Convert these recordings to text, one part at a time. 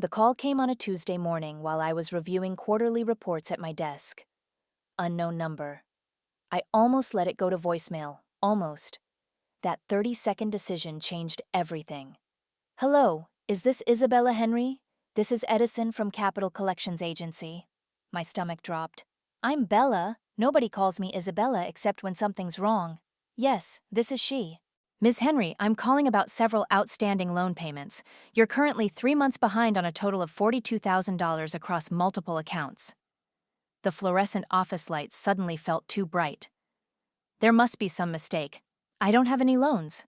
The call came on a Tuesday morning while I was reviewing quarterly reports at my desk. Unknown number. I almost let it go to voicemail. Almost. That 30-second decision changed everything. Hello, is this Isabella Henry? This is Edison from Capital Collections Agency. My stomach dropped. I'm Bella. Nobody calls me Isabella except when something's wrong. Yes, this is she. Ms. Henry, I'm calling about several outstanding loan payments. You're currently 3 months behind on a total of $42,000 across multiple accounts. The fluorescent office lights suddenly felt too bright. There must be some mistake. I don't have any loans.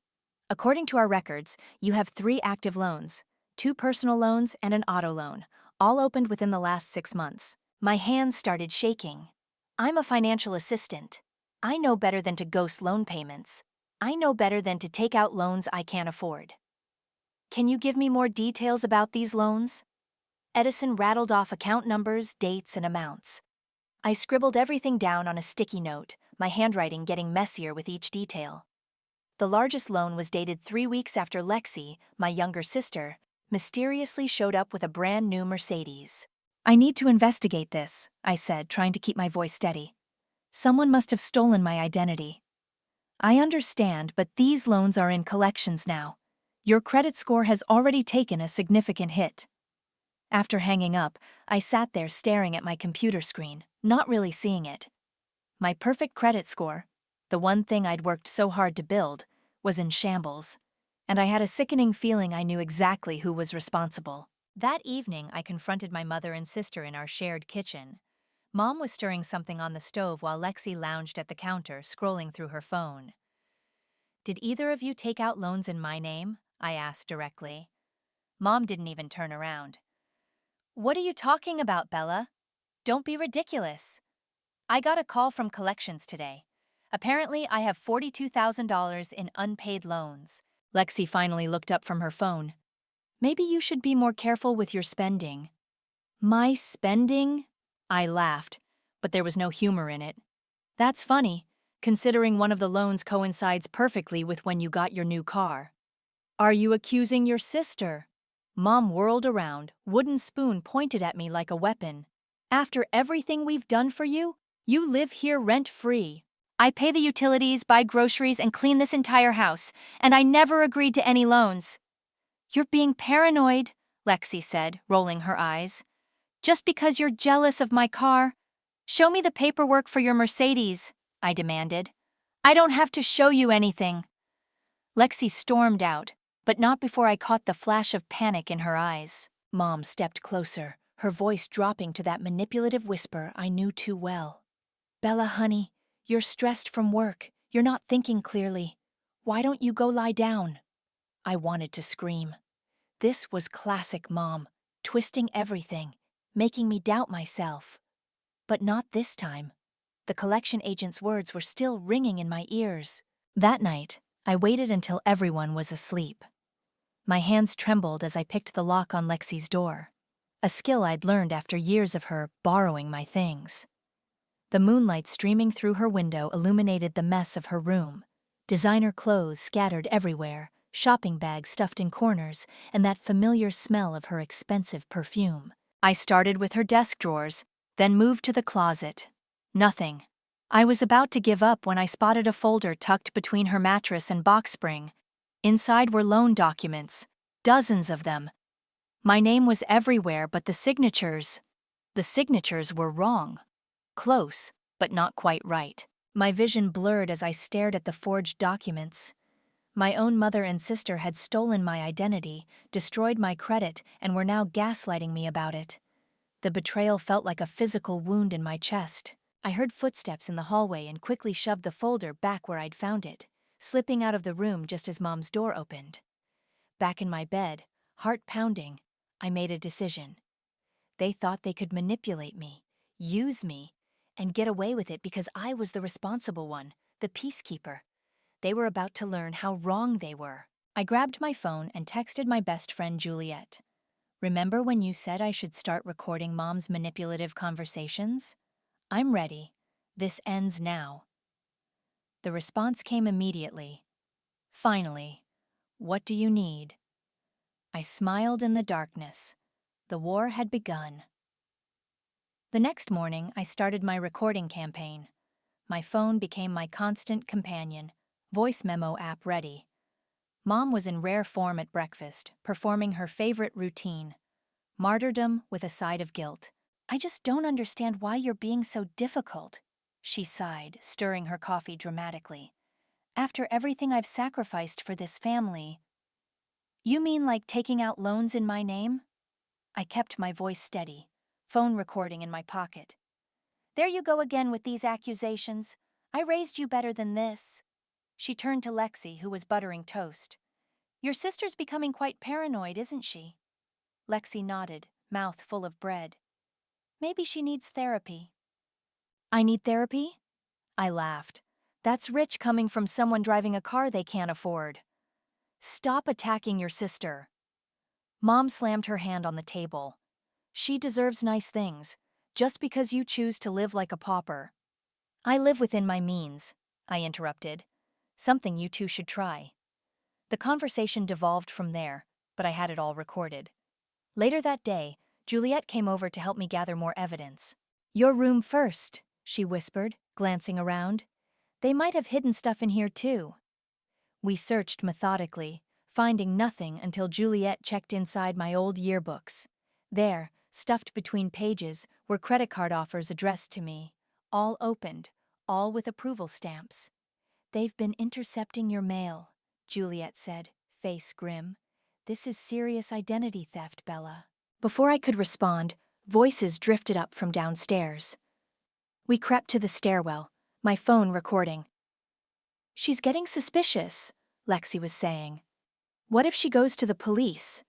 According to our records, you have 3 active loans, 2 personal loans and an auto loan, all opened within the last 6 months. My hands started shaking. I'm a financial assistant. I know better than to ghost loan payments. I know better than to take out loans I can't afford. Can you give me more details about these loans? Edison rattled off account numbers, dates, and amounts. I scribbled everything down on a sticky note, my handwriting getting messier with each detail. The largest loan was dated 3 weeks after Lexi, my younger sister, mysteriously showed up with a brand new Mercedes. I need to investigate this, I said, trying to keep my voice steady. Someone must have stolen my identity. I understand, but these loans are in collections now. Your credit score has already taken a significant hit. After hanging up, I sat there staring at my computer screen, not really seeing it. My perfect credit score, the one thing I'd worked so hard to build, was in shambles, and I had a sickening feeling I knew exactly who was responsible. That evening, I confronted my mother and sister in our shared kitchen. Mom was stirring something on the stove while Lexi lounged at the counter, scrolling through her phone. Did either of you take out loans in my name? I asked directly. Mom didn't even turn around. What are you talking about, Bella? Don't be ridiculous. I got a call from collections today. Apparently, I have $42,000 in unpaid loans. Lexi finally looked up from her phone. Maybe you should be more careful with your spending. My spending? I laughed, but there was no humor in it. That's funny, considering one of the loans coincides perfectly with when you got your new car. Are you accusing your sister? Mom whirled around, wooden spoon pointed at me like a weapon. After everything we've done for you, you live here rent-free. I pay the utilities, buy groceries, and clean this entire house, and I never agreed to any loans. You're being paranoid, Lexi said, rolling her eyes. Just because you're jealous of my car? Show me the paperwork for your Mercedes, I demanded. I don't have to show you anything. Lexi stormed out, but not before I caught the flash of panic in her eyes. Mom stepped closer, her voice dropping to that manipulative whisper I knew too well. Bella, honey, you're stressed from work. You're not thinking clearly. Why don't you go lie down? I wanted to scream. This was classic Mom, twisting everything, making me doubt myself. But not this time. The collection agent's words were still ringing in my ears. That night, I waited until everyone was asleep. My hands trembled as I picked the lock on Lexi's door, a skill I'd learned after years of her borrowing my things. The moonlight streaming through her window illuminated the mess of her room. Designer clothes scattered everywhere, shopping bags stuffed in corners, and that familiar smell of her expensive perfume. I started with her desk drawers, then moved to the closet. Nothing. I was about to give up when I spotted a folder tucked between her mattress and box spring. Inside were loan documents, dozens of them. My name was everywhere but the signatures. The signatures were wrong. Close, but not quite right. My vision blurred as I stared at the forged documents. My own mother and sister had stolen my identity, destroyed my credit, and were now gaslighting me about it. The betrayal felt like a physical wound in my chest. I heard footsteps in the hallway and quickly shoved the folder back where I'd found it, slipping out of the room just as Mom's door opened. Back in my bed, heart pounding, I made a decision. They thought they could manipulate me, use me, and get away with it because I was the responsible one, the peacekeeper. They were about to learn how wrong they were. I grabbed my phone and texted my best friend Juliet. Remember when you said I should start recording Mom's manipulative conversations? I'm ready. This ends now. The response came immediately. Finally. What do you need? I smiled in the darkness. The war had begun. The next morning, I started my recording campaign. My phone became my constant companion, voice memo app ready. Mom was in rare form at breakfast, performing her favorite routine. Martyrdom with a side of guilt. "I just don't understand why you're being so difficult," she sighed, stirring her coffee dramatically. "After everything I've sacrificed for this family." "You mean like taking out loans in my name?" I kept my voice steady, phone recording in my pocket. "There you go again with these accusations. I raised you better than this." She turned to Lexi, who was buttering toast. "Your sister's becoming quite paranoid, isn't she?" Lexi nodded, mouth full of bread. "Maybe she needs therapy." "I need therapy?" I laughed. "That's rich coming from someone driving a car they can't afford." "Stop attacking your sister." Mom slammed her hand on the table. "She deserves nice things, just because you choose to live like a pauper." "I live within my means," I interrupted. "Something you two should try." The conversation devolved from there, but I had it all recorded. Later that day, Juliet came over to help me gather more evidence. "Your room first," she whispered, glancing around. "They might have hidden stuff in here too." We searched methodically, finding nothing until Juliet checked inside my old yearbooks. There, stuffed between pages, were credit card offers addressed to me, all opened, all with approval stamps. "They've been intercepting your mail," Juliet said, face grim. "This is serious identity theft, Bella." Before I could respond, voices drifted up from downstairs. We crept to the stairwell, my phone recording. "She's getting suspicious," Lexi was saying. "What if she goes to the police?"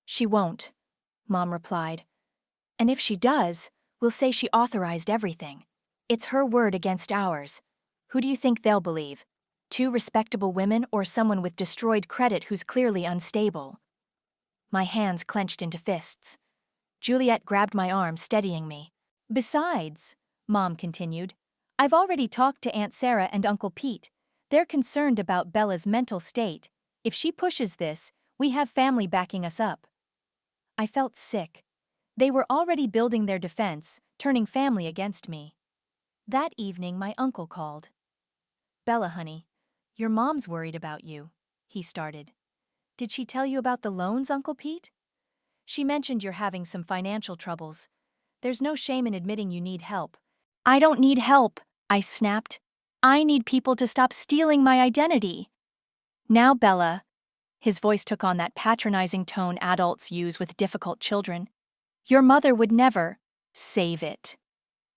"She won't," Mom replied. "And if she does, we'll say she authorized everything. It's her word against ours. Who do you think they'll believe? Two respectable women or someone with destroyed credit who's clearly unstable?" My hands clenched into fists. Juliet grabbed my arm, steadying me. "Besides," Mom continued, "I've already talked to Aunt Sarah and Uncle Pete. They're concerned about Bella's mental state. If she pushes this, we have family backing us up." I felt sick. They were already building their defense, turning family against me. That evening, my uncle called. "Bella, honey, your mom's worried about you," he started. "Did she tell you about the loans, Uncle Pete?" "She mentioned you're having some financial troubles. There's no shame in admitting you need help." "I don't need help," I snapped. "I need people to stop stealing my identity." "Now, Bella," his voice took on that patronizing tone adults use with difficult children, "your mother would never save it."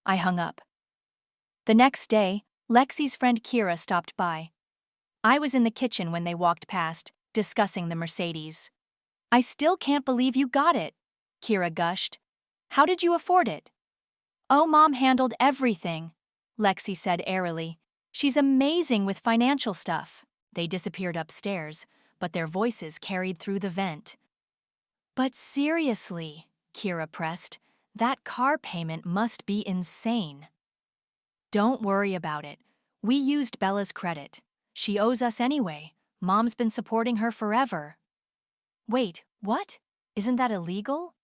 I hung up. The next day, Lexi's friend Kira stopped by. I was in the kitchen when they walked past, discussing the Mercedes. "I still can't believe you got it," Kira gushed. "How did you afford it?" "Oh, Mom handled everything," Lexi said airily. "She's amazing with financial stuff." They disappeared upstairs, but their voices carried through the vent. "But seriously," Kira pressed, "that car payment must be insane." "Don't worry about it. We used Bella's credit. She owes us anyway. Mom's been supporting her forever." "Wait, what? Isn't that illegal?"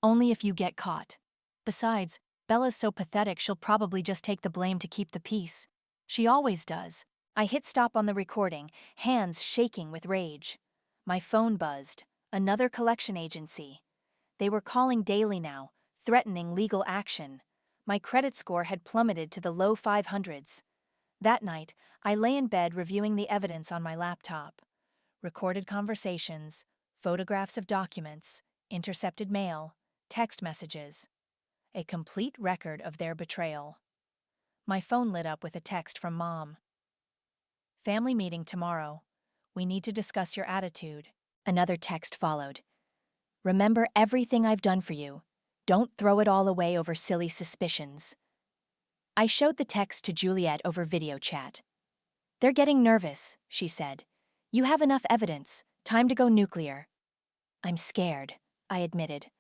"Only if you get caught. Besides, Bella's so pathetic she'll probably just take the blame to keep the peace. She always does." I hit stop on the recording, hands shaking with rage. My phone buzzed. Another collection agency. They were calling daily now, threatening legal action. My credit score had plummeted to the low 500s. That night, I lay in bed reviewing the evidence on my laptop. Recorded conversations, photographs of documents, intercepted mail, text messages. A complete record of their betrayal. My phone lit up with a text from Mom. "Family meeting tomorrow. We need to discuss your attitude." Another text followed. "Remember everything I've done for you. Don't throw it all away over silly suspicions." I showed the text to Juliet over video chat. "They're getting nervous," she said. "You have enough evidence. Time to go nuclear." "I'm scared," I admitted.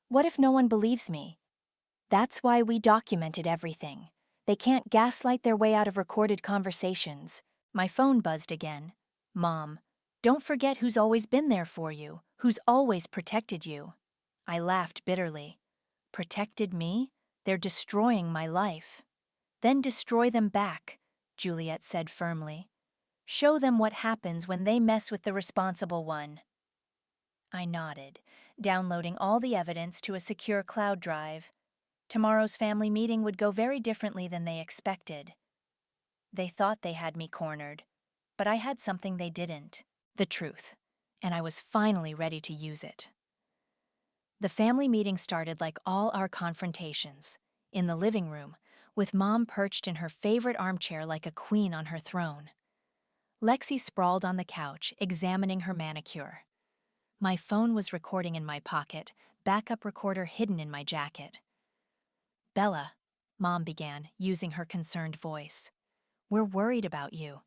"What if no one believes me?" "That's why we documented everything. They can't gaslight their way out of recorded conversations." My phone buzzed again. "Mom, don't forget who's always been there for you, who's always protected you." I laughed bitterly. Protected me? They're destroying my life. Then destroy them back, Juliet said firmly. Show them what happens when they mess with the responsible one. I nodded, downloading all the evidence to a secure cloud drive. Tomorrow's family meeting would go very differently than they expected. They thought they had me cornered, but I had something they didn't. The truth. And I was finally ready to use it. The family meeting started like all our confrontations, in the living room, with Mom perched in her favorite armchair like a queen on her throne. Lexi sprawled on the couch, examining her manicure. My phone was recording in my pocket, backup recorder hidden in my jacket. Bella, Mom began, using her concerned voice. We're worried about you.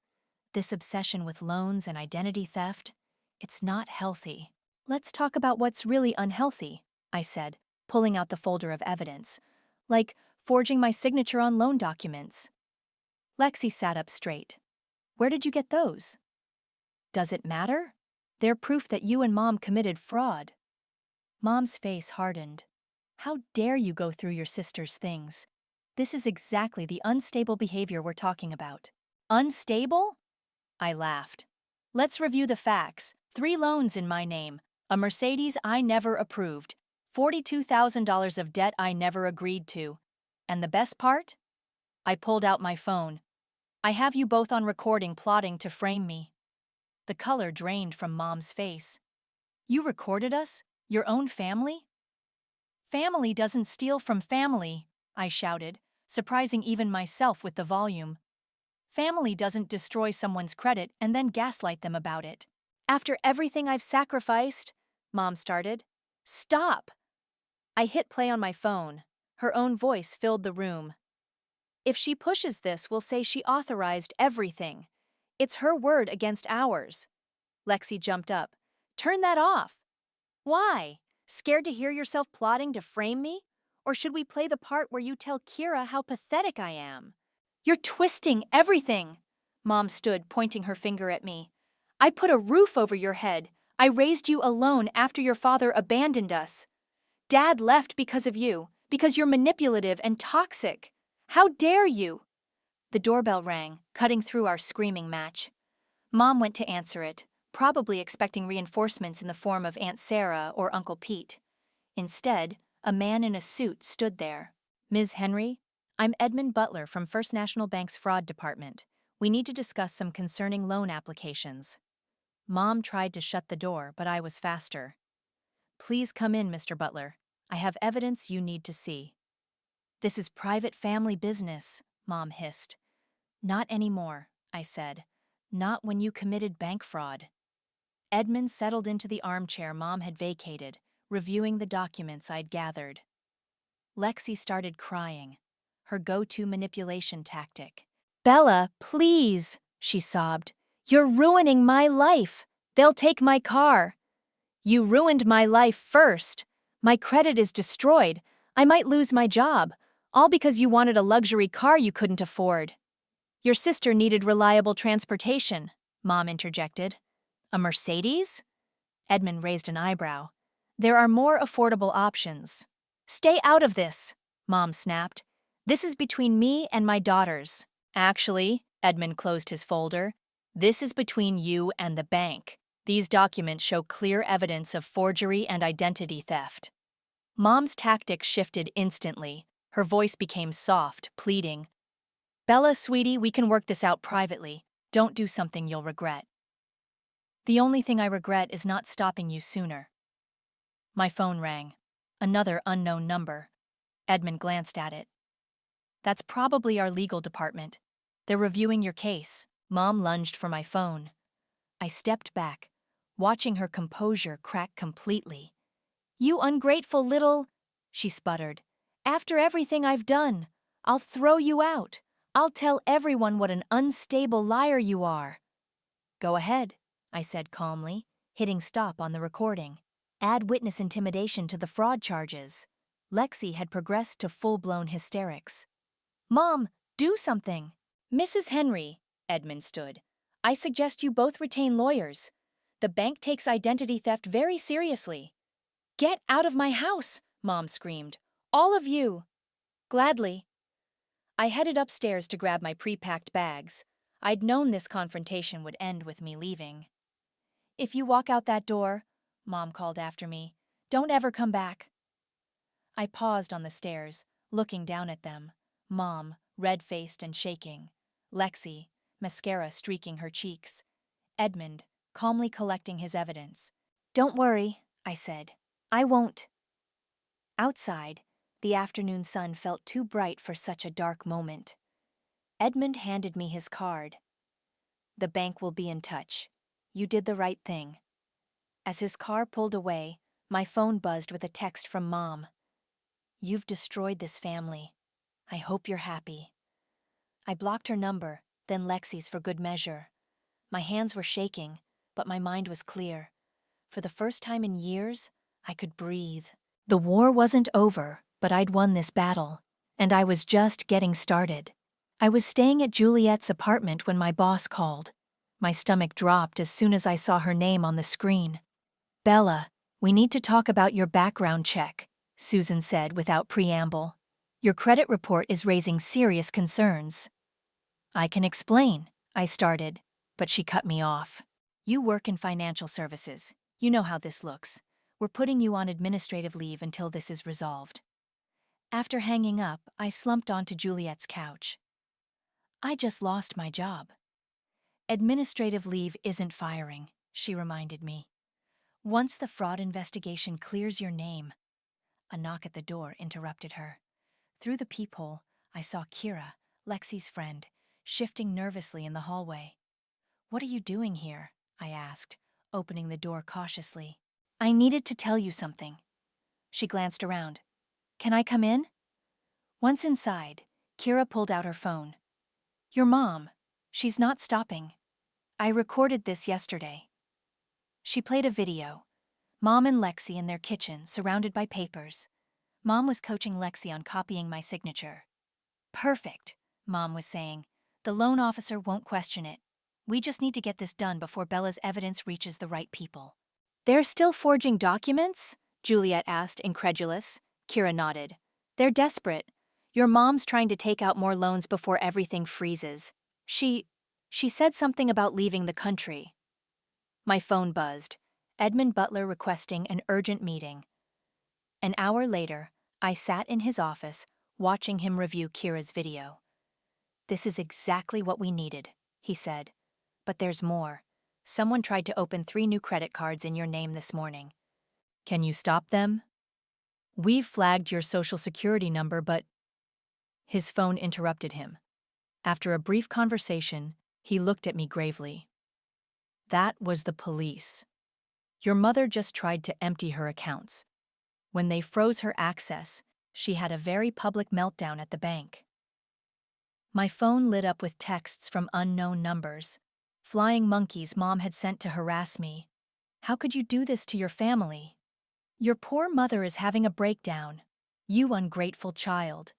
This obsession with loans and identity theft, it's not healthy. Let's talk about what's really unhealthy, I said, pulling out the folder of evidence. Like forging my signature on loan documents. Lexi sat up straight. Where did you get those? Does it matter? They're proof that you and Mom committed fraud. Mom's face hardened. How dare you go through your sister's things? This is exactly the unstable behavior we're talking about. Unstable? I laughed. Let's review the facts. 3 loans in my name. A Mercedes I never approved. $42,000 of debt I never agreed to. And the best part? I pulled out my phone. I have you both on recording plotting to frame me. The color drained from Mom's face. You recorded us? Your own family? Family doesn't steal from family, I shouted, surprising even myself with the volume. Family doesn't destroy someone's credit and then gaslight them about it. After everything I've sacrificed, Mom started. Stop! I hit play on my phone. Her own voice filled the room. If she pushes this, we'll say she authorized everything. It's her word against ours. Lexi jumped up. Turn that off. Why? Scared to hear yourself plotting to frame me? Or should we play the part where you tell Kira how pathetic I am? You're twisting everything. Mom stood, pointing her finger at me. I put a roof over your head. I raised you alone after your father abandoned us. Dad left because of you, because you're manipulative and toxic. How dare you? The doorbell rang, cutting through our screaming match. Mom went to answer it, probably expecting reinforcements in the form of Aunt Sarah or Uncle Pete. Instead, a man in a suit stood there. Ms. Henry, I'm Edmund Butler from First National Bank's Fraud Department. We need to discuss some concerning loan applications. Mom tried to shut the door, but I was faster. Please come in, Mr. Butler. I have evidence you need to see. This is private family business, Mom hissed. Not anymore, I said. Not when you committed bank fraud. Edmund settled into the armchair Mom had vacated, reviewing the documents I'd gathered. Lexi started crying, her go-to manipulation tactic. Bella, please, she sobbed. You're ruining my life. They'll take my car. You ruined my life first. My credit is destroyed. I might lose my job, all because you wanted a luxury car you couldn't afford. Your sister needed reliable transportation, Mom interjected. A Mercedes? Edmund raised an eyebrow. There are more affordable options. Stay out of this, Mom snapped. This is between me and my daughters. Actually, Edmund closed his folder, this is between you and the bank. These documents show clear evidence of forgery and identity theft. Mom's tactics shifted instantly. Her voice became soft, pleading. Bella, sweetie, we can work this out privately. Don't do something you'll regret. The only thing I regret is not stopping you sooner. My phone rang. Another unknown number. Edmund glanced at it. That's probably our legal department. They're reviewing your case. Mom lunged for my phone. I stepped back, watching her composure crack completely. You ungrateful little... she sputtered. After everything I've done, I'll throw you out. I'll tell everyone what an unstable liar you are. Go ahead, I said calmly, hitting stop on the recording. Add witness intimidation to the fraud charges. Lexi had progressed to full-blown hysterics. Mom, do something. Mrs. Henry, Edmund stood. I suggest you both retain lawyers. The bank takes identity theft very seriously. Get out of my house, Mom screamed. All of you. Gladly. I headed upstairs to grab my pre-packed bags. I'd known this confrontation would end with me leaving. If you walk out that door, Mom called after me, don't ever come back. I paused on the stairs, looking down at them. Mom, red-faced and shaking. Lexi, mascara streaking her cheeks. Edmund, calmly collecting his evidence. Don't worry, I said. I won't. Outside, the afternoon sun felt too bright for such a dark moment. Edmund handed me his card. The bank will be in touch. You did the right thing. As his car pulled away, my phone buzzed with a text from Mom. You've destroyed this family. I hope you're happy. I blocked her number, then Lexi's for good measure. My hands were shaking, but my mind was clear. For the first time in years, I could breathe. The war wasn't over, but I'd won this battle, and I was just getting started. I was staying at Juliet's apartment when my boss called. My stomach dropped as soon as I saw her name on the screen. Bella, we need to talk about your background check, Susan said without preamble. Your credit report is raising serious concerns. I can explain, I started, but she cut me off. You work in financial services. You know how this looks. We're putting you on administrative leave until this is resolved. After hanging up, I slumped onto Juliet's couch. I just lost my job. Administrative leave isn't firing, she reminded me. Once the fraud investigation clears your name. A knock at the door interrupted her. Through the peephole, I saw Kira, Lexi's friend, shifting nervously in the hallway. What are you doing here? I asked, opening the door cautiously. I needed to tell you something. She glanced around. Can I come in? Once inside, Kira pulled out her phone. Your mom. She's not stopping. I recorded this yesterday. She played a video. Mom and Lexi in their kitchen, surrounded by papers. Mom was coaching Lexi on copying my signature. Perfect, Mom was saying. The loan officer won't question it. We just need to get this done before Bella's evidence reaches the right people. They're still forging documents? Juliet asked, incredulous. Kira nodded. They're desperate. Your mom's trying to take out more loans before everything freezes. She said something about leaving the country. My phone buzzed. Edmund Butler requesting an urgent meeting. An hour later, I sat in his office, watching him review Kira's video. This is exactly what we needed, he said. But there's more. Someone tried to open 3 new credit cards in your name this morning. Can you stop them? We've flagged your social security number, but... His phone interrupted him. After a brief conversation, he looked at me gravely. That was the police. Your mother just tried to empty her accounts. When they froze her access, she had a very public meltdown at the bank. My phone lit up with texts from unknown numbers. Flying monkeys Mom had sent to harass me. How could you do this to your family? Your poor mother is having a breakdown. You ungrateful child.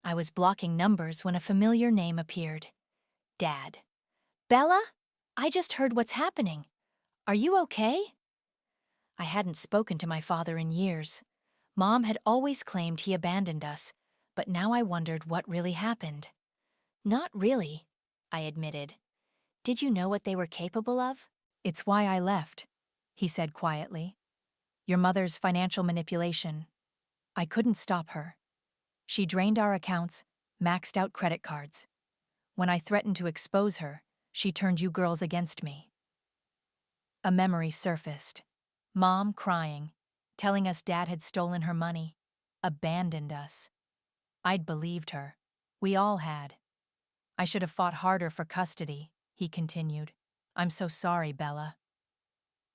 I was blocking numbers when a familiar name appeared. Dad. Bella? I just heard what's happening. Are you okay? I hadn't spoken to my father in years. Mom had always claimed he abandoned us, but now I wondered what really happened. Not really, I admitted. Did you know what they were capable of? It's why I left, he said quietly. Your mother's financial manipulation. I couldn't stop her. She drained our accounts, maxed out credit cards. When I threatened to expose her, she turned you girls against me. A memory surfaced. Mom crying, telling us Dad had stolen her money, abandoned us. I'd believed her. We all had. I should have fought harder for custody, he continued. I'm so sorry, Bella.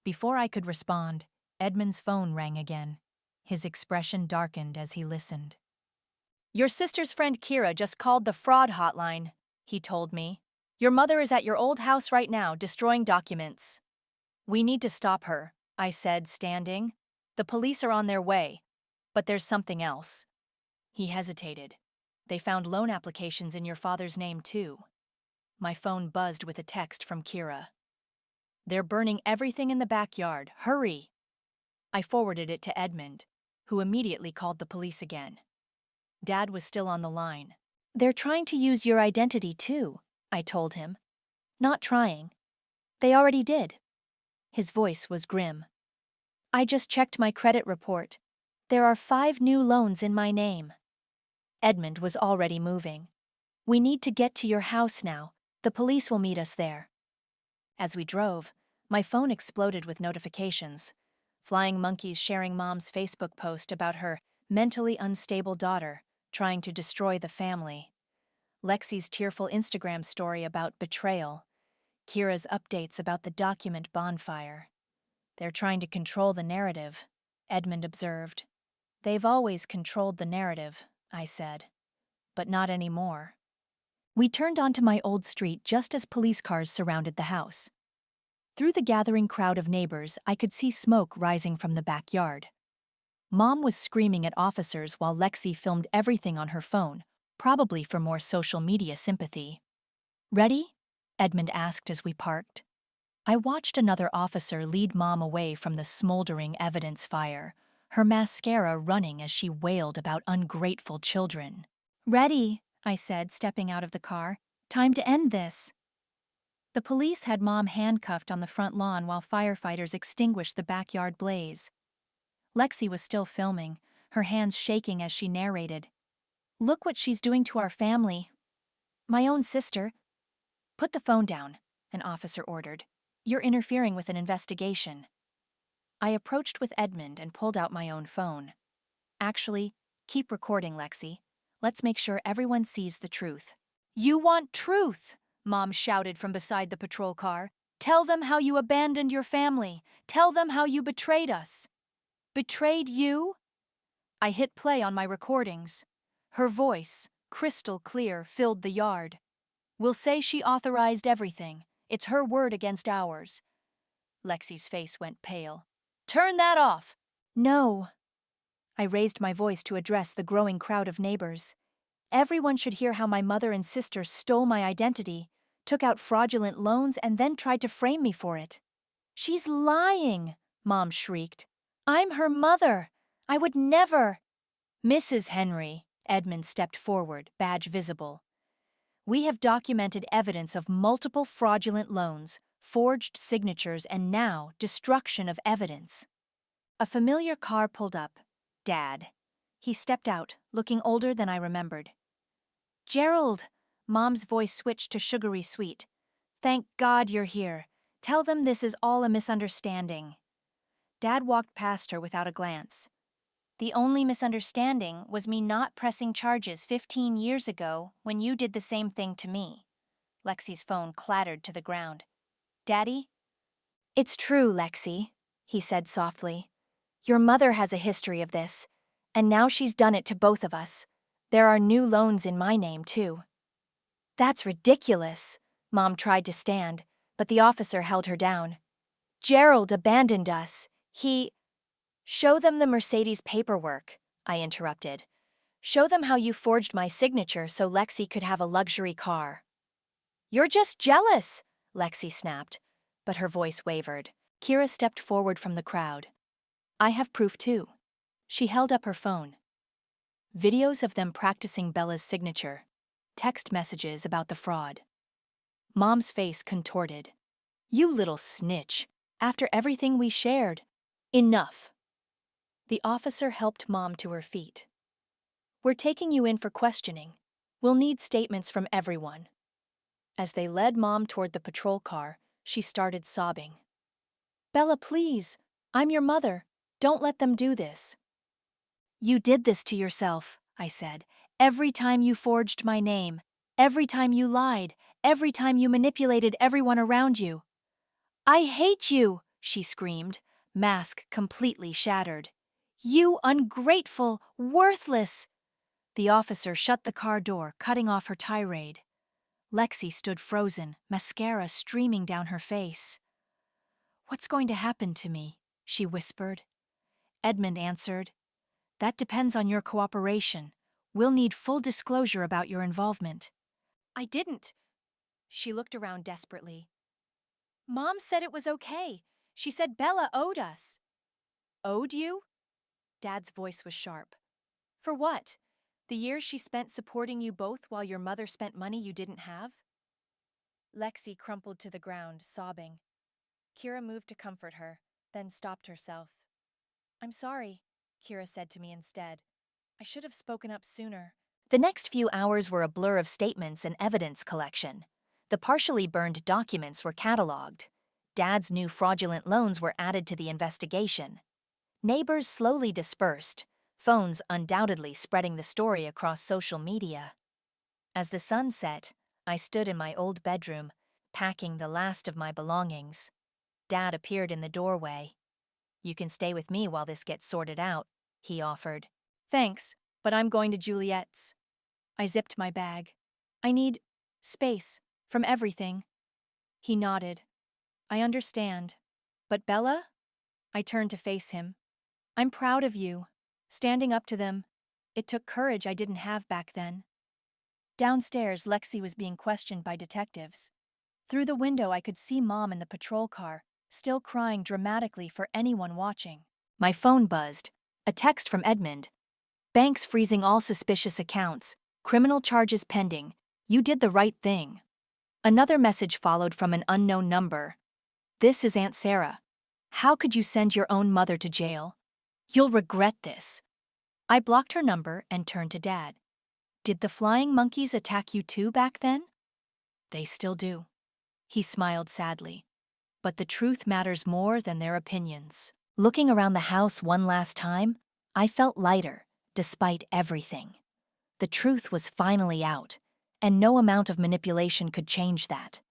Before I could respond, Edmund's phone rang again. His expression darkened as he listened. Your sister's friend Kira just called the fraud hotline, he told me. Your mother is at your old house right now, destroying documents. We need to stop her, I said, standing. The police are on their way, but there's something else. He hesitated. They found loan applications in your father's name, too. My phone buzzed with a text from Kira. They're burning everything in the backyard. Hurry! I forwarded it to Edmund, who immediately called the police again. Dad was still on the line. "They're trying to use your identity too," I told him. "Not trying. They already did." His voice was grim. "I just checked my credit report. There are 5 new loans in my name." Edmund was already moving. "We need to get to your house now. The police will meet us there." As we drove, my phone exploded with notifications. Flying monkeys sharing Mom's Facebook post about her mentally unstable daughter trying to destroy the family. Lexi's tearful Instagram story about betrayal. Kira's updates about the document bonfire. "They're trying to control the narrative," Edmund observed. "They've always controlled the narrative," I said. "But not anymore." We turned onto my old street just as police cars surrounded the house. Through the gathering crowd of neighbors, I could see smoke rising from the backyard. Mom was screaming at officers while Lexi filmed everything on her phone, probably for more social media sympathy. "Ready?" Edmund asked as we parked. I watched another officer lead Mom away from the smoldering evidence fire, her mascara running as she wailed about ungrateful children. "Ready," I said, stepping out of the car. "Time to end this." The police had Mom handcuffed on the front lawn while firefighters extinguished the backyard blaze. Lexi was still filming, her hands shaking as she narrated. "Look what she's doing to our family. My own sister." "Put the phone down," an officer ordered. "You're interfering with an investigation." I approached with Edmund and pulled out my own phone. "Actually, keep recording, Lexi. Let's make sure everyone sees the truth." "You want truth?" Mom shouted from beside the patrol car. "Tell them how you abandoned your family. Tell them how you betrayed us." "Betrayed you?" I hit play on my recordings. Her voice, crystal clear, filled the yard. "We'll say she authorized everything. It's her word against ours." Lexi's face went pale. "Turn that off!" "No." I raised my voice to address the growing crowd of neighbors. "Everyone should hear how my mother and sister stole my identity, took out fraudulent loans, and then tried to frame me for it." "She's lying!" Mom shrieked. "I'm her mother. I would never." "Mrs. Henry," Edmund stepped forward, badge visible. "We have documented evidence of multiple fraudulent loans, forged signatures, and now destruction of evidence." A familiar car pulled up. Dad. He stepped out, looking older than I remembered. "Gerald!" Mom's voice switched to sugary sweet. "Thank God you're here. Tell them this is all a misunderstanding." Dad walked past her without a glance. "The only misunderstanding was me not pressing charges 15 years ago when you did the same thing to me." Lexi's phone clattered to the ground. "Daddy?" "It's true, Lexi," he said softly. "Your mother has a history of this, and now she's done it to both of us. There are new loans in my name, too." "That's ridiculous." Mom tried to stand, but the officer held her down. "Gerald abandoned us. He—" "Show them the Mercedes paperwork," I interrupted. "Show them how you forged my signature so Lexi could have a luxury car." "You're just jealous," Lexi snapped, but her voice wavered. Kira stepped forward from the crowd. "I have proof too." She held up her phone. Videos of them practicing Bella's signature. Text messages about the fraud. Mom's face contorted. "You little snitch. After everything we shared." "Enough." The officer helped Mom to her feet. "We're taking you in for questioning. We'll need statements from everyone." As they led Mom toward the patrol car, she started sobbing. "Bella, please. I'm your mother. Don't let them do this." "You did this to yourself," I said. "Every time you forged my name, every time you lied, every time you manipulated everyone around you." "I hate you," she screamed, mask completely shattered. "You ungrateful, worthless." The officer shut the car door, cutting off her tirade. Lexi stood frozen, mascara streaming down her face. "What's going to happen to me?" she whispered. Edmund answered, "That depends on your cooperation. We'll need full disclosure about your involvement." "I didn't." She looked around desperately. "Mom said it was okay. She said Bella owed us." Owed you? Dad's voice was sharp. For what? The years she spent supporting you both while your mother spent money you didn't have? Lexi crumpled to the ground, sobbing. Kira moved to comfort her, then stopped herself. I'm sorry, Kira said to me instead. I should have spoken up sooner. The next few hours were a blur of statements and evidence collection. The partially burned documents were cataloged. Dad's new fraudulent loans were added to the investigation. Neighbors slowly dispersed, phones undoubtedly spreading the story across social media. As the sun set, I stood in my old bedroom, packing the last of my belongings. Dad appeared in the doorway. You can stay with me while this gets sorted out, he offered. Thanks, but I'm going to Juliet's. I zipped my bag. I need space from everything. He nodded. I understand. But Bella? I turned to face him. I'm proud of you. Standing up to them. It took courage I didn't have back then. Downstairs, Lexi was being questioned by detectives. Through the window, I could see Mom in the patrol car, still crying dramatically for anyone watching. My phone buzzed. A text from Edmund. Banks freezing all suspicious accounts. Criminal charges pending. You did the right thing. Another message followed from an unknown number. This is Aunt Sarah. How could you send your own mother to jail? You'll regret this. I blocked her number and turned to Dad. Did the flying monkeys attack you too back then? They still do. He smiled sadly. But the truth matters more than their opinions. Looking around the house one last time, I felt lighter, despite everything. The truth was finally out, and no amount of manipulation could change that.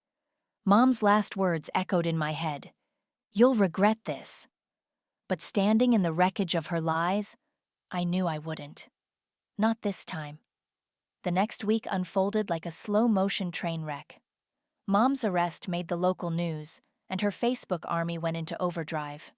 Mom's last words echoed in my head. You'll regret this. But standing in the wreckage of her lies, I knew I wouldn't. Not this time. The next week unfolded like a slow-motion train wreck. Mom's arrest made the local news, and her Facebook army went into overdrive.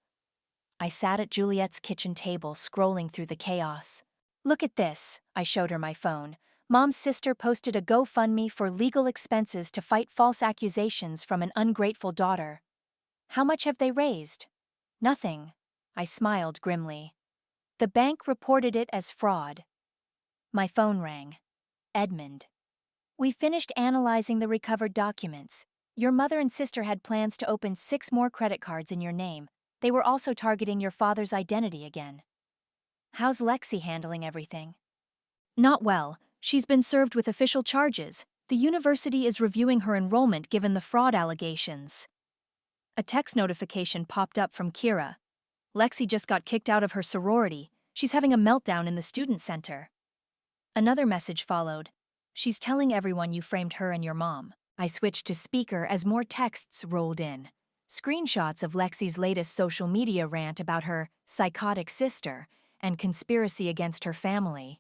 I sat at Juliet's kitchen table scrolling through the chaos. Look at this, I showed her my phone. Mom's sister posted a GoFundMe for legal expenses to fight false accusations from an ungrateful daughter. How much have they raised? Nothing. I smiled grimly. The bank reported it as fraud. My phone rang. Edmund. We finished analyzing the recovered documents. Your mother and sister had plans to open 6 more credit cards in your name. They were also targeting your father's identity again. How's Lexi handling everything? Not well. She's been served with official charges. The university is reviewing her enrollment given the fraud allegations. A text notification popped up from Kira. Lexi just got kicked out of her sorority. She's having a meltdown in the student center. Another message followed. She's telling everyone you framed her and your mom. I switched to speaker as more texts rolled in. Screenshots of Lexi's latest social media rant about her psychotic sister and conspiracy against her family.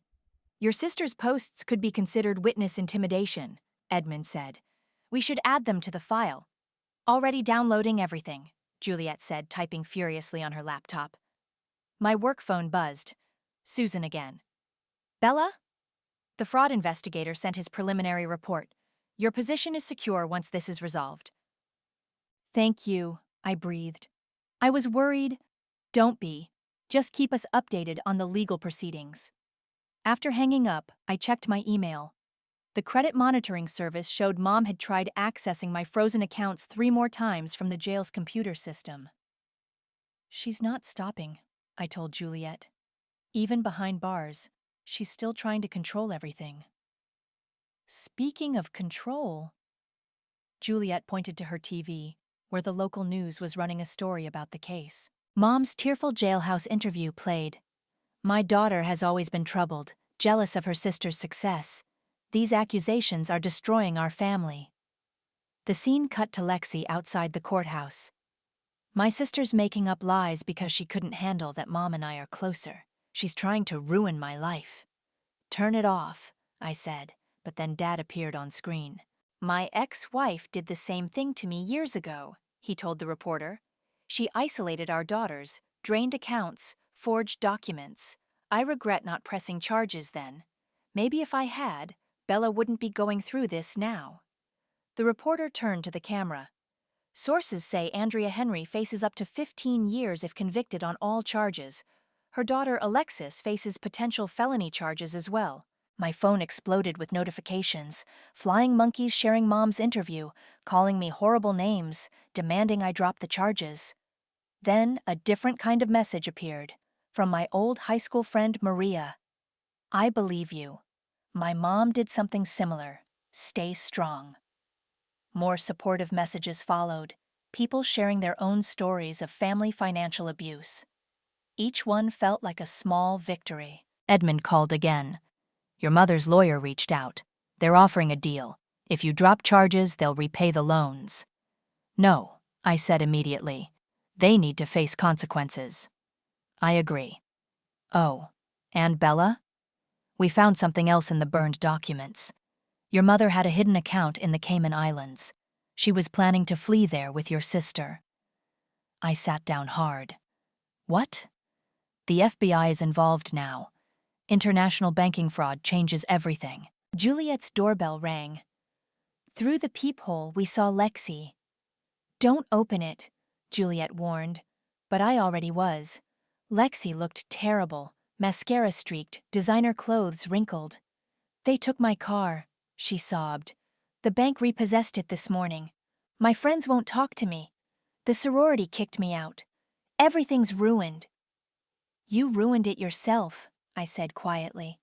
Your sister's posts could be considered witness intimidation, Edmund said. We should add them to the file. Already downloading everything, Juliet said, typing furiously on her laptop. My work phone buzzed. Susan again. Bella? The fraud investigator sent his preliminary report. Your position is secure once this is resolved. Thank you, I breathed. I was worried. Don't be. Just keep us updated on the legal proceedings. After hanging up, I checked my email. The credit monitoring service showed Mom had tried accessing my frozen accounts 3 more times from the jail's computer system. She's not stopping, I told Juliet. Even behind bars, she's still trying to control everything. Speaking of control, Juliet pointed to her TV, where the local news was running a story about the case. Mom's tearful jailhouse interview played. My daughter has always been troubled, jealous of her sister's success. These accusations are destroying our family. The scene cut to Lexi outside the courthouse. My sister's making up lies because she couldn't handle that Mom and I are closer. She's trying to ruin my life. Turn it off, I said, but then Dad appeared on screen. My ex-wife did the same thing to me years ago, he told the reporter. She isolated our daughters, drained accounts, forged documents. I regret not pressing charges then. Maybe if I had, Bella wouldn't be going through this now. The reporter turned to the camera. Sources say Andrea Henry faces up to 15 years if convicted on all charges. Her daughter Alexis faces potential felony charges as well. My phone exploded with notifications, flying monkeys sharing mom's interview, calling me horrible names, demanding I drop the charges. Then a different kind of message appeared, from my old high school friend Maria. I believe you. My mom did something similar. Stay strong. More supportive messages followed, people sharing their own stories of family financial abuse. Each one felt like a small victory. Edmund called again. Your mother's lawyer reached out. They're offering a deal. If you drop charges, they'll repay the loans. No, I said immediately. They need to face consequences. I agree. Oh, and Bella? We found something else in the burned documents. Your mother had a hidden account in the Cayman Islands. She was planning to flee there with your sister. I sat down hard. What? The FBI is involved now. International banking fraud changes everything. Juliet's doorbell rang. Through the peephole, we saw Lexi. Don't open it, Juliet warned, but I already was. Lexi looked terrible, mascara streaked, designer clothes wrinkled. They took my car, she sobbed. The bank repossessed it this morning. My friends won't talk to me. The sorority kicked me out. Everything's ruined. You ruined it yourself, I said quietly.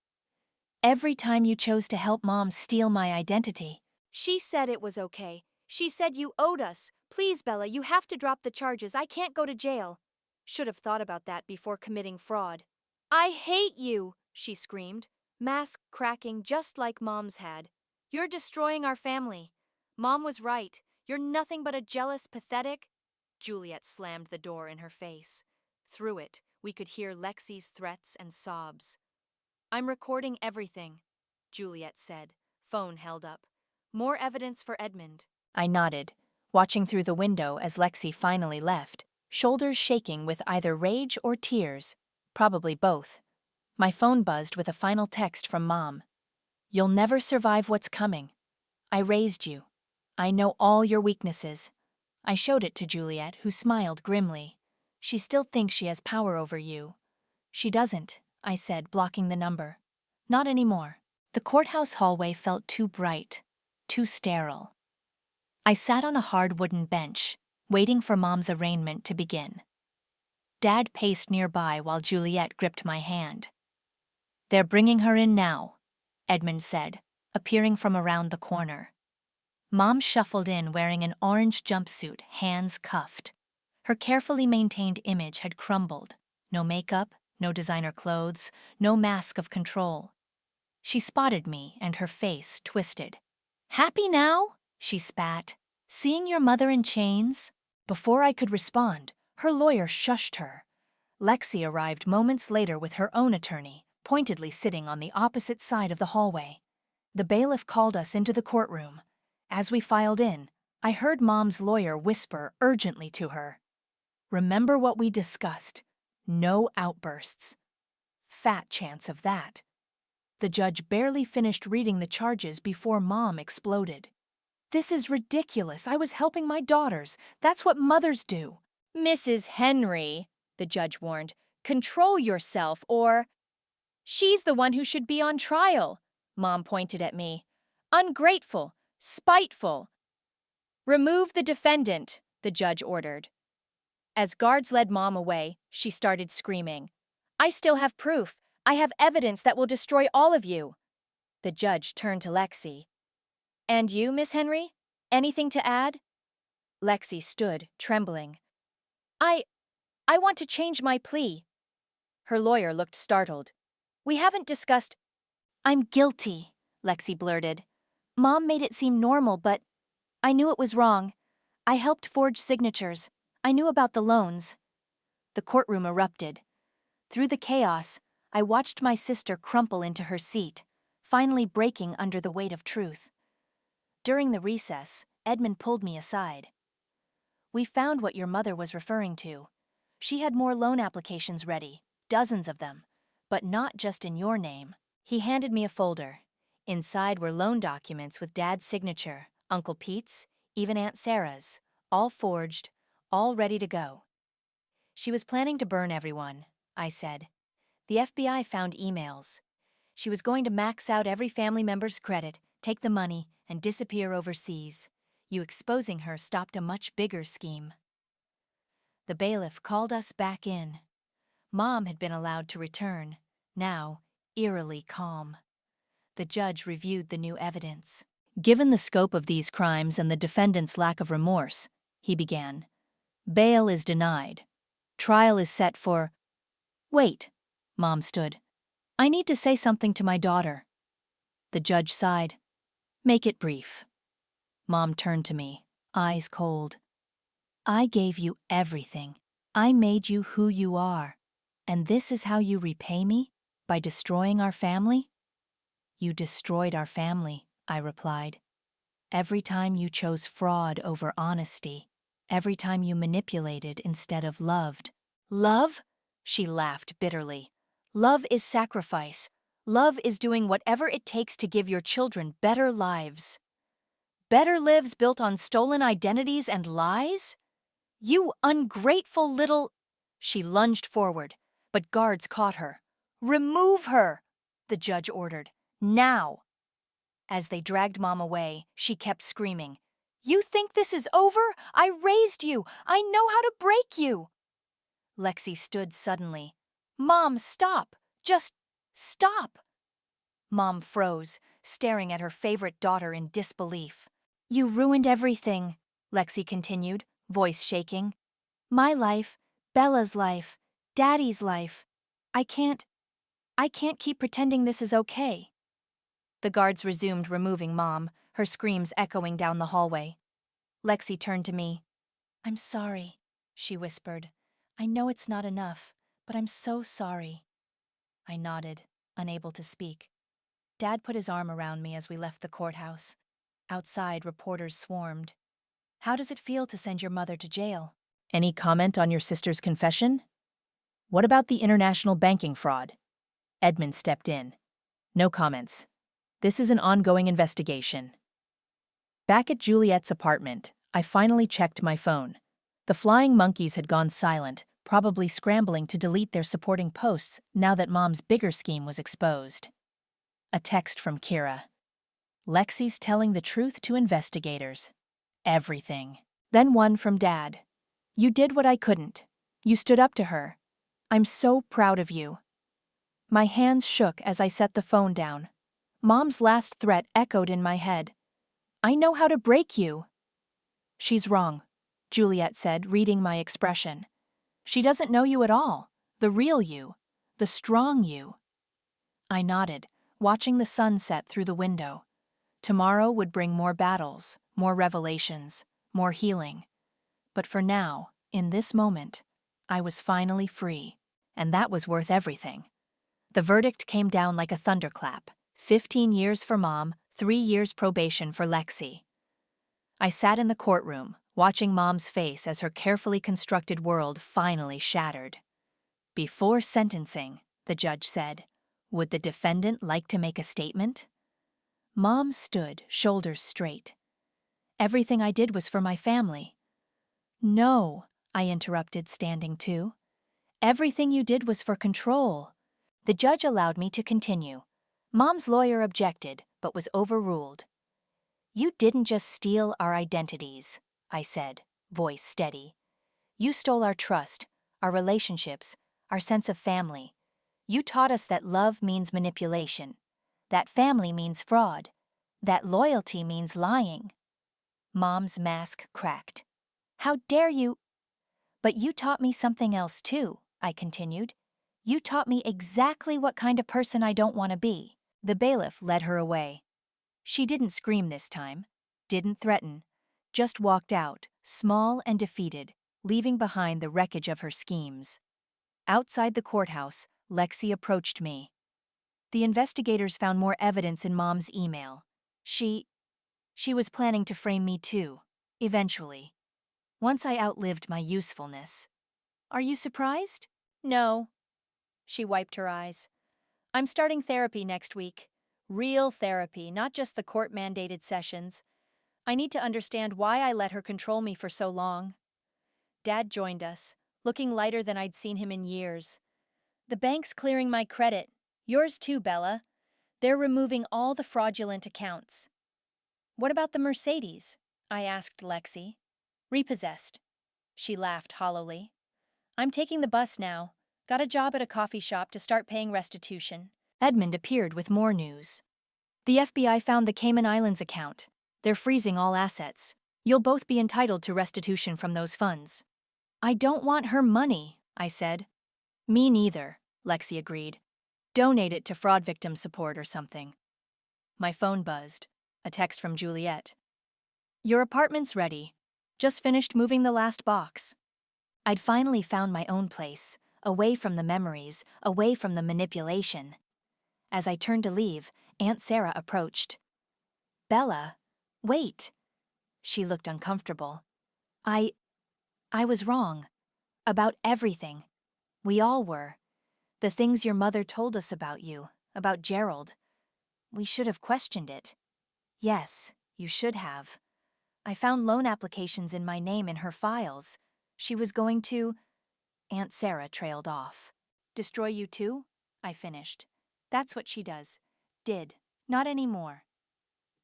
Every time you chose to help Mom steal my identity. She said it was okay. She said you owed us. Please, Bella, you have to drop the charges. I can't go to jail. Should have thought about that before committing fraud. I hate you, she screamed, mask cracking just like Mom's had. You're destroying our family. Mom was right. You're nothing but a jealous, pathetic... Juliet slammed the door in her face. Through it, we could hear Lexi's threats and sobs. I'm recording everything, Juliet said, phone held up. More evidence for Edmund. I nodded, watching through the window as Lexi finally left, shoulders shaking with either rage or tears, probably both. My phone buzzed with a final text from Mom. You'll never survive what's coming. I raised you. I know all your weaknesses. I showed it to Juliet, who smiled grimly. She still thinks she has power over you. She doesn't, I said, blocking the number. Not anymore. The courthouse hallway felt too bright, too sterile. I sat on a hard wooden bench, waiting for Mom's arraignment to begin. Dad paced nearby while Juliet gripped my hand. They're bringing her in now, Edmund said, appearing from around the corner. Mom shuffled in wearing an orange jumpsuit, hands cuffed. Her carefully maintained image had crumbled. No makeup, no designer clothes, no mask of control. She spotted me and her face twisted. Happy now? She spat. Seeing your mother in chains? Before I could respond, her lawyer shushed her. Lexi arrived moments later with her own attorney, pointedly sitting on the opposite side of the hallway. The bailiff called us into the courtroom. As we filed in, I heard Mom's lawyer whisper urgently to her. Remember what we discussed. No outbursts. Fat chance of that. The judge barely finished reading the charges before Mom exploded. This is ridiculous. I was helping my daughters. That's what mothers do. Mrs. Henry, the judge warned, control yourself or... She's the one who should be on trial, Mom pointed at me. Ungrateful, spiteful. Remove the defendant, the judge ordered. As guards led Mom away, she started screaming. I still have proof. I have evidence that will destroy all of you. The judge turned to Lexi. And you, Miss Henry? Anything to add? Lexi stood, trembling. I want to change my plea. Her lawyer looked startled. We haven't discussed... I'm guilty, Lexi blurted. Mom made it seem normal, but I knew it was wrong. I helped forge signatures. I knew about the loans. The courtroom erupted. Through the chaos, I watched my sister crumple into her seat, finally breaking under the weight of truth. During the recess, Edmund pulled me aside. We found what your mother was referring to. She had more loan applications ready, dozens of them, but not just in your name. He handed me a folder. Inside were loan documents with Dad's signature, Uncle Pete's, even Aunt Sarah's, all forged, all ready to go. She was planning to burn everyone, I said. The FBI found emails. She was going to max out every family member's credit, take the money, and disappear overseas. You exposing her stopped a much bigger scheme. The bailiff called us back in. Mom had been allowed to return, now eerily calm. The judge reviewed the new evidence. Given the scope of these crimes and the defendant's lack of remorse, he began, bail is denied. Trial is set for— Wait, Mom stood. I need to say something to my daughter. The judge sighed. Make it brief. Mom turned to me, eyes cold. I gave you everything. I made you who you are. And this is how you repay me? By destroying our family? You destroyed our family, I replied. Every time you chose fraud over honesty. Every time you manipulated instead of loved. Love? She laughed bitterly. Love is sacrifice. Love is doing whatever it takes to give your children better lives. Better lives built on stolen identities and lies? You ungrateful little— She lunged forward, but guards caught her. Remove her, the judge ordered. Now. As they dragged Mom away, she kept screaming. You think this is over? I raised you. I know how to break you. Lexi stood suddenly. Mom, stop. Just stop. Mom froze, staring at her favorite daughter in disbelief. You ruined everything, Lexi continued, voice shaking. My life, Bella's life, Daddy's life. I can't keep pretending this is okay. The guards resumed removing Mom, her screams echoing down the hallway. Lexi turned to me. I'm sorry, she whispered. I know it's not enough, but I'm so sorry. I nodded, unable to speak. Dad put his arm around me as we left the courthouse. Outside, reporters swarmed. How does it feel to send your mother to jail? Any comment on your sister's confession? What about the international banking fraud? Edmund stepped in. No comments. This is an ongoing investigation. Back at Juliet's apartment, I finally checked my phone. The flying monkeys had gone silent, probably scrambling to delete their supporting posts now that Mom's bigger scheme was exposed. A text from Kira. Lexi's telling the truth to investigators. Everything. Then one from Dad. You did what I couldn't. You stood up to her. I'm so proud of you. My hands shook as I set the phone down. Mom's last threat echoed in my head. I know how to break you. She's wrong, Juliet said, reading my expression. She doesn't know you at all, the real you, the strong you. I nodded, watching the sun set through the window. Tomorrow would bring more battles, more revelations, more healing. But for now, in this moment, I was finally free, and that was worth everything. The verdict came down like a thunderclap. 15 years for Mom, 3 years probation for Lexi. I sat in the courtroom, watching Mom's face as her carefully constructed world finally shattered. Before sentencing, the judge said, would the defendant like to make a statement? Mom stood, shoulders straight. Everything I did was for my family. No, I interrupted, standing too. Everything you did was for control. The judge allowed me to continue. Mom's lawyer objected, but was overruled. You didn't just steal our identities, I said, voice steady. You stole our trust, our relationships, our sense of family. You taught us that love means manipulation, that family means fraud, that loyalty means lying. Mom's mask cracked. How dare you? But you taught me something else too, I continued. You taught me exactly what kind of person I don't want to be. The bailiff led her away. She didn't scream this time, didn't threaten, just walked out, small and defeated, leaving behind the wreckage of her schemes. Outside the courthouse, Lexi approached me. The investigators found more evidence in Mom's email. She was planning to frame me too, eventually. Once I outlived my usefulness. Are you surprised? No. She wiped her eyes. I'm starting therapy next week. Real therapy, not just the court-mandated sessions. I need to understand why I let her control me for so long. Dad joined us, looking lighter than I'd seen him in years. The bank's clearing my credit. Yours too, Bella. They're removing all the fraudulent accounts. What about the Mercedes? I asked Lexi. Repossessed. She laughed hollowly. I'm taking the bus now. Got a job at a coffee shop to start paying restitution. Edmund appeared with more news. The FBI found the Cayman Islands account. They're freezing all assets. You'll both be entitled to restitution from those funds. I don't want her money, I said. Me neither, Lexi agreed. Donate it to fraud victim support or something. My phone buzzed. A text from Juliet. Your apartment's ready. Just finished moving the last box. I'd finally found my own place, away from the memories, away from the manipulation. As I turned to leave, Aunt Sarah approached. Bella, wait. She looked uncomfortable. I was wrong. About everything. We all were. The things your mother told us about you, about Gerald. We should have questioned it. Yes, you should have. I found loan applications in my name in her files. She was going to... Aunt Sarah trailed off. Destroy you too? I finished. That's what she does. Did. Not anymore.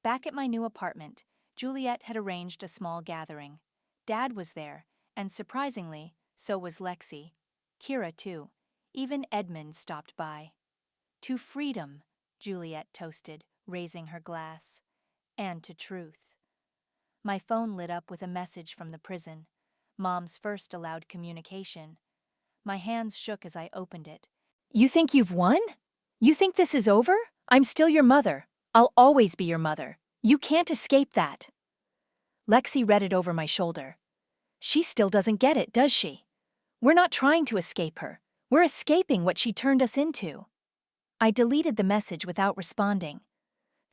Back at my new apartment, Juliet had arranged a small gathering. Dad was there, and surprisingly, so was Lexi. Kira too. Even Edmund stopped by. To freedom, Juliet toasted, raising her glass. And to truth. My phone lit up with a message from the prison. Mom's first allowed communication. My hands shook as I opened it. You think you've won? You think this is over? I'm still your mother. I'll always be your mother. You can't escape that. Lexi read it over my shoulder. She still doesn't get it, does she? We're not trying to escape her. We're escaping what she turned us into. I deleted the message without responding.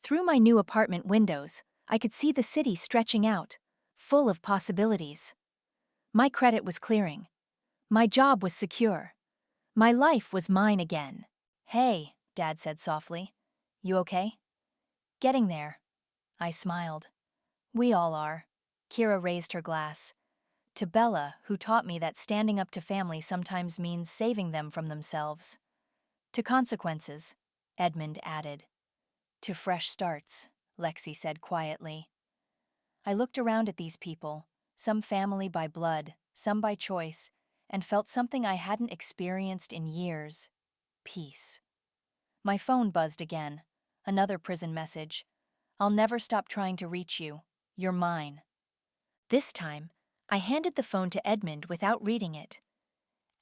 Through my new apartment windows, I could see the city stretching out, full of possibilities. My credit was clearing. My job was secure. My life was mine again. Hey, Dad said softly. You okay? Getting there. I smiled. We all are. Kira raised her glass. To Bella, who taught me that standing up to family sometimes means saving them from themselves. To consequences, Edmund added. To fresh starts, Lexi said quietly. I looked around at these people, some family by blood, some by choice, and felt something I hadn't experienced in years. Peace. My phone buzzed again. Another prison message. I'll never stop trying to reach you. You're mine. This time, I handed the phone to Edmund without reading it.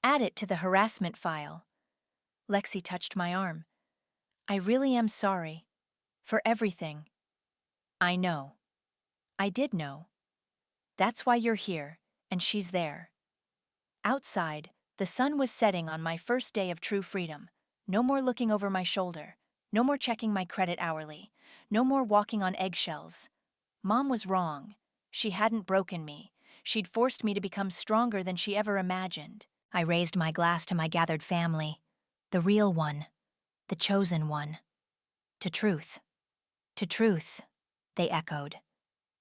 Add it to the harassment file. Lexi touched my arm. I really am sorry. For everything. I know. I did know. That's why you're here, and she's there. Outside, the sun was setting on my first day of true freedom. No more looking over my shoulder. No more checking my credit hourly. No more walking on eggshells. Mom was wrong. She hadn't broken me. She'd forced me to become stronger than she ever imagined. I raised my glass to my gathered family. The real one. The chosen one. To truth. To truth, they echoed.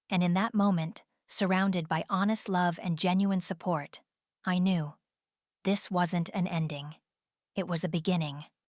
And in that moment, surrounded by honest love and genuine support, I knew. This wasn't an ending. It was a beginning.